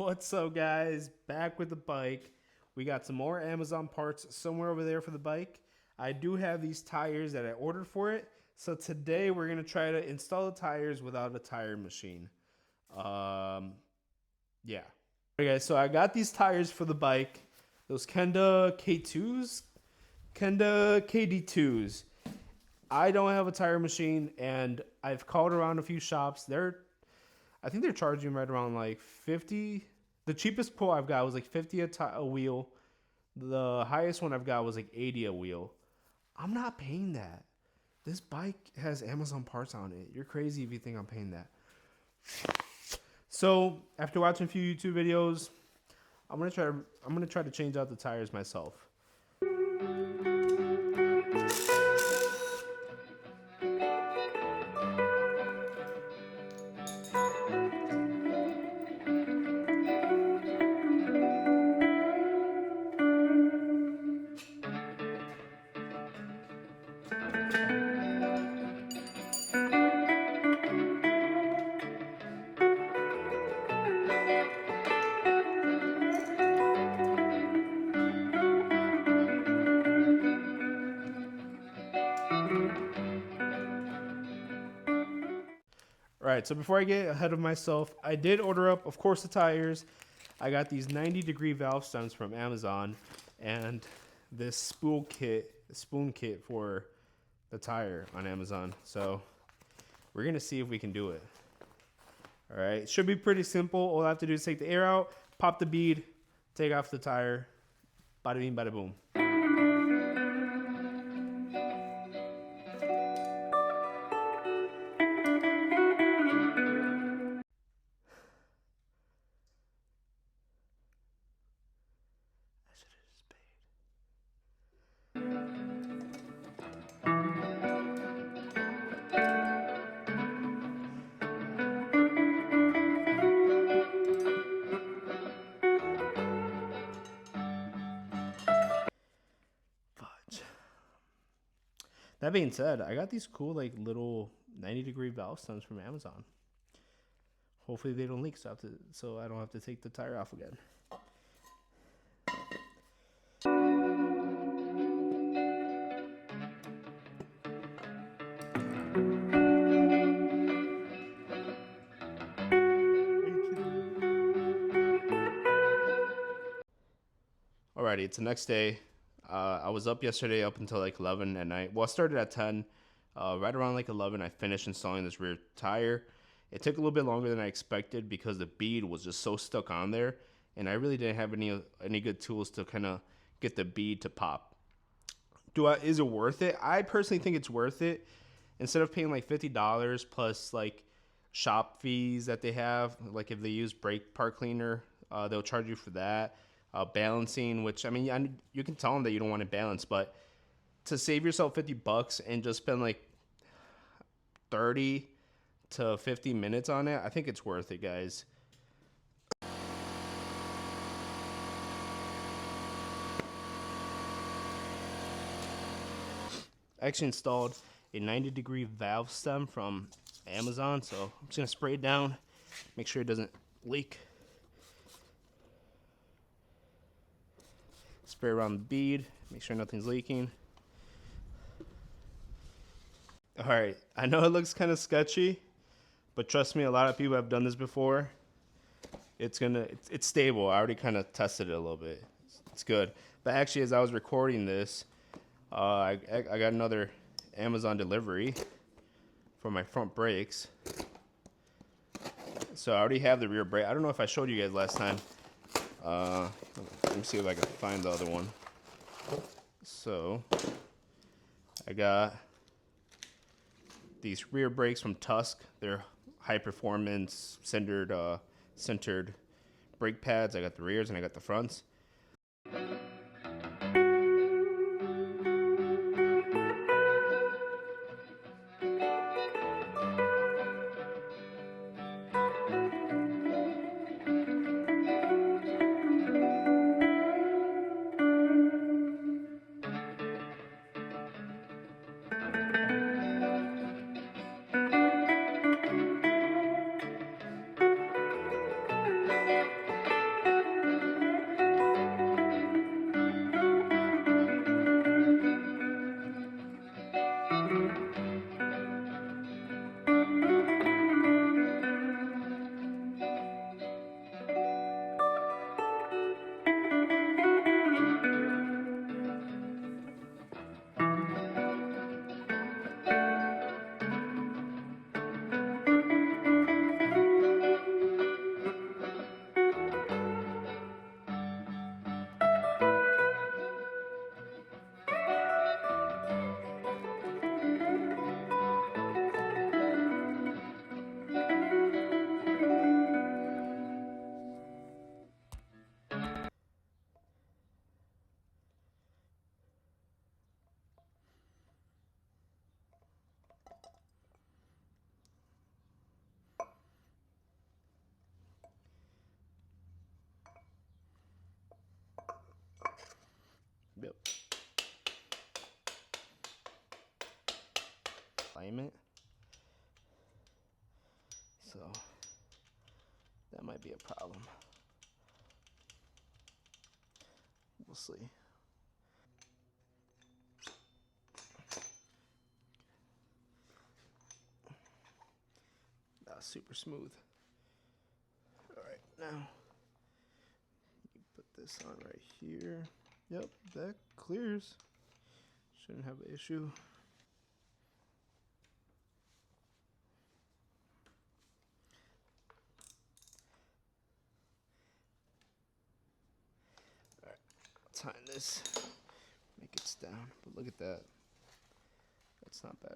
What's up, guys? Back with the bike. We got some more Amazon parts somewhere over there for the bike. I do have these tires that I ordered for it. So today we're going to try to install the tires without a tire machine. Yeah. Okay, guys, so I got these tires for the bike. Those Kenda K2s, Kenda KD2s. I don't have a tire machine, and I've called around a few shops. I think they're charging right around like 50. The cheapest pull I've got was like 50 a wheel. The highest one I've got was like 80 a wheel. I'm not paying that. This bike has Amazon parts on it. You're crazy if you think I'm paying that. So after watching a few YouTube videos, I'm gonna try to change out the tires myself. Alright, so before I get ahead of myself, I did order up, of course, the tires. I got these 90-degree valve stems from Amazon and this spoon kit for the tire on Amazon. So we're going to see if we can do it. Alright, it should be pretty simple. All I have to do is take the air out, pop the bead, take off the tire, bada bing, bada boom. That being said, I got these cool like little 90-degree valve stems from Amazon. Hopefully they don't leak, so I don't have to take the tire off again. Alrighty, it's the next day. I was up yesterday up until like 11 at night. Well, I started at 10. Right around like 11, I finished installing this rear tire. It took a little bit longer than I expected because the bead was just so stuck on there, and I really didn't have any good tools to kind of get the bead to pop. Is it worth it? I personally think it's worth it. Instead of paying like $50 plus like shop fees that they have, like if they use brake part cleaner, they'll charge you for that. Balancing, which I mean, you can tell them that you don't want to balance, but to save yourself $50 and just spend like 30 to 50 minutes on it, I think it's worth it, guys. I actually installed a 90-degree valve stem from Amazon, so I'm just gonna spray it down, make sure it doesn't leak. Spray around the bead, make sure nothing's leaking. Alright, I know it looks kind of sketchy, but trust me, a lot of people have done this before. It's stable. I already kind of tested it a little bit. It's good. But actually, as I was recording this, I got another Amazon delivery for my front brakes. So I already have the rear brake. I don't know if I showed you guys last time. Let me see if I can find the other one. So I got these rear brakes from Tusk. They're high performance centered brake pads. I got the rears and I got the fronts. alignment. So that might be a problem. We'll see. That was super smooth. All right, now you put this on right here. Yep, that clears. Shouldn't have an issue. All right, tighten this, make it down. But look at that. That's not bad.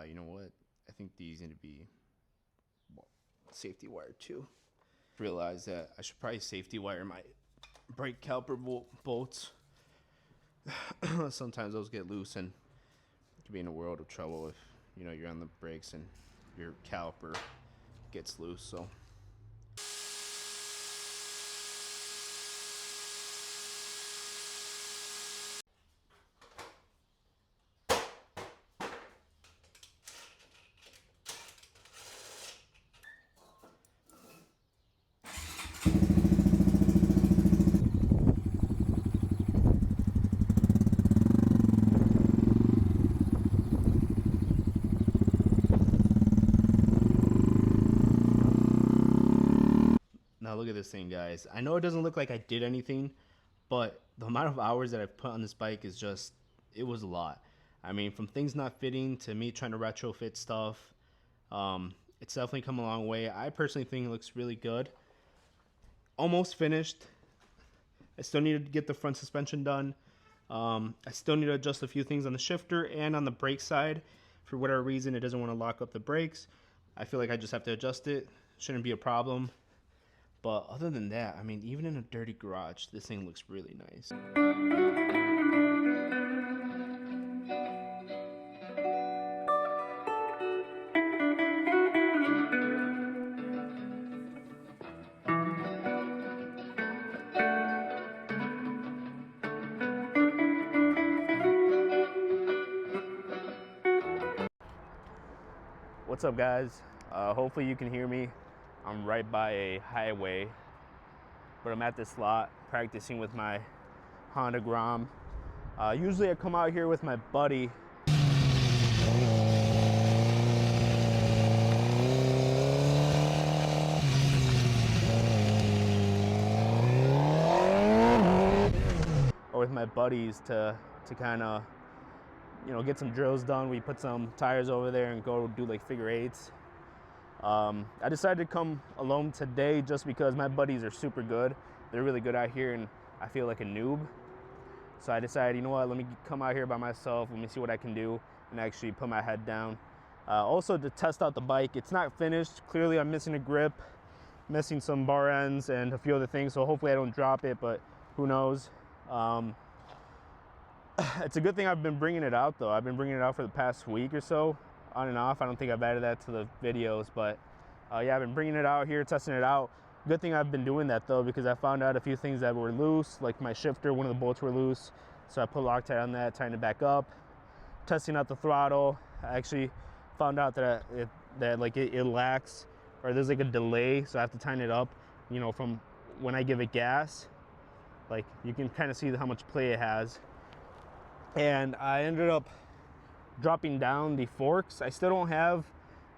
You know what? I think these need to be safety wired too. Realize that I should probably safety wire my brake caliper bolts. Sometimes those get loose and you could be in a world of trouble if you're on the brakes and your caliper gets loose. So now look at this thing, guys. I know it doesn't look like I did anything, but the amount of hours that I've put on this bike is just, it was a lot. I mean, from things not fitting to me trying to retrofit stuff, it's definitely come a long way. I personally think it looks really good. Almost finished. I still need to get the front suspension done. I still need to adjust a few things on the shifter and on the brake side. For whatever reason, it doesn't want to lock up the brakes. I feel like I just have to adjust it. Shouldn't be a problem. But other than that, I mean, even in a dirty garage, this thing looks really nice. What's up, guys? Hopefully you can hear me. I'm right by a highway, but I'm at this lot practicing with my Honda Grom. Usually I come out here with my buddy. Or with my buddies to kind of, get some drills done. We put some tires over there and go do like figure eights. I decided to come alone today just because my buddies are super good. They're really good out here and I feel like a noob. So I decided, you know what, let me come out here by myself. Let me see what I can do and actually put my head down. Also to test out the bike. It's not finished. Clearly I'm missing a grip, missing some bar ends and a few other things. So hopefully I don't drop it, but who knows. It's a good thing I've been bringing it out though. I've been bringing it out for the past week or so. On and off. I don't think I've added that to the videos, but yeah, I've been bringing it out here, testing it out. Good thing I've been doing that though, because I found out a few things that were loose, like my shifter, one of the bolts were loose. So I put Loctite on that, tightened it back up. Testing out the throttle, I actually found out that it lacks, or there's like a delay, so I have to tighten it up, from when I give it gas. Like you can kind of see how much play it has. And I ended up dropping down the forks. I still don't have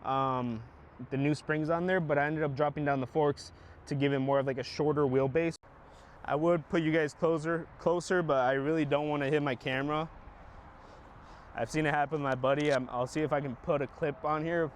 the new springs on there, but I ended up dropping down the forks to give it more of like a shorter wheelbase. I would put you guys closer, but I really don't want to hit my camera. I've seen it happen with my buddy. I'll see if I can put a clip on here.